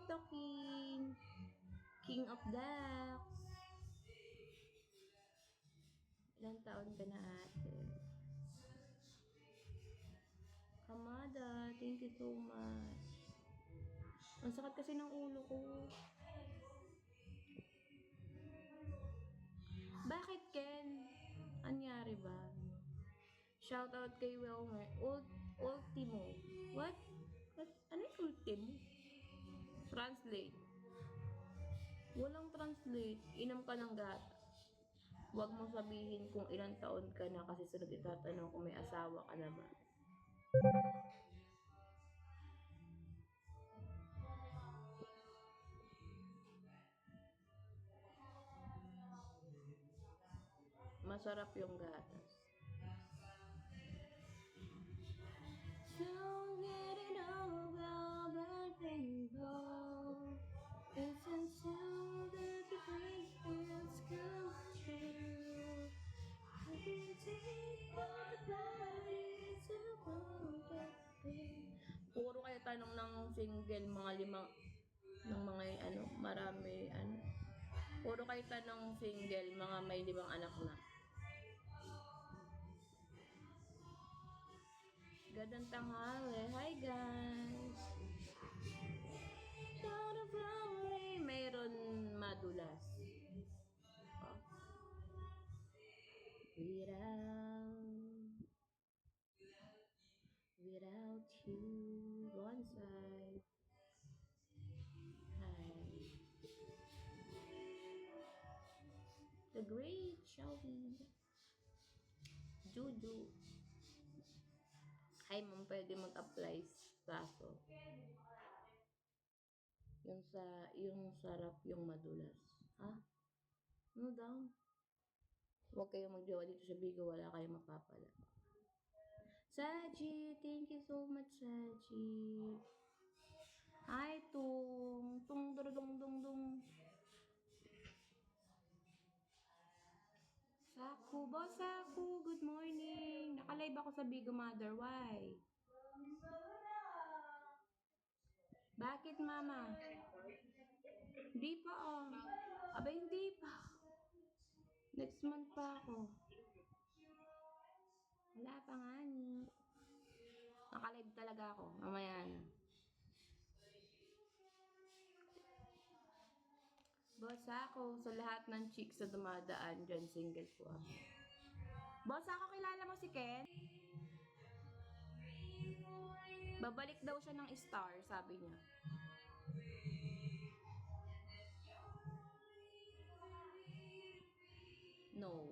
Tito King. King of Ducks. Ilang taon ka na, ate? Kamada, thank you so much. Ang sakit kasi ng ulo ko. Bakit, Ken? Anyari ba? Shout out kay Wilmer. Ultimo. What? Ano yung ultimo? Translate. Walang translate. Inom ka ng gata. Huwag mo sabihin kung ilang taon ka na kasi sunod itatanong kung may asawa ka na ba. Masarap yung gatas. So get it over, but rainbow. It's until the dreams come true. I can take all the bodies puro kayo tanong ng single, mga limang, ng mga ano, marami, ano. Puro kayo tanong single, mga may 5 anak na. Gandang tanghali. Hi guys! Shout out lonely. Mayroon madulas. Oh. Without you, bonsai. Hi. The great Shelby. Juju. Hi ma'am, pwede mag-apply kaso. Yung sarap yung madulas. Ha? Ano daw? Huwag kayong magjowa dito sa Bigo, wala kayong mapapala. Saji, thank you so much, Saji. Hi, Tung. Tung, dong, dong, dong. Saku, boss Saku, good morning. Nakalive ako sa Bigo Mother, why? Bakit, mama? Hindi pa, oh. Aba, hindi pa. Next month pa ako. Wala pa nga ni. Nakalive talaga ako. Mamaya na. Boss ako, sa lahat ng chicks na dumadaan dyan, single po ako. Boss ako, kilala mo si Ken? Babalik daw siya ng star, sabi niya. No.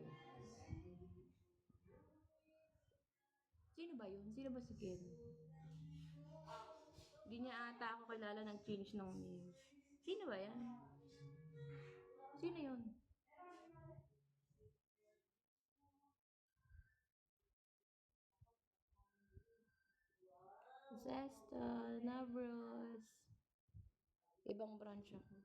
Sino ba yun? Sino ba si Ken? Hindi niya ata ako kilala, nag-change ng name. Sino ba yan? Sino yun? Zesta, Navros. Ibang branch ako.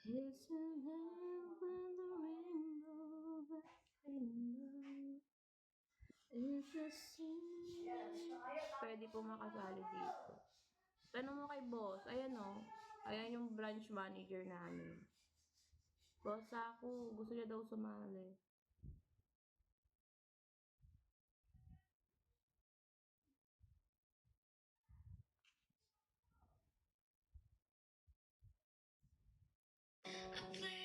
It's a lamp when the rainbow, rainbow. It's a sin. Pwede po makasali dito. Tanong mo kay boss. Ayan o. Ayan yung branch manager namin. Boss ako. Gusto niya daw sumali. I play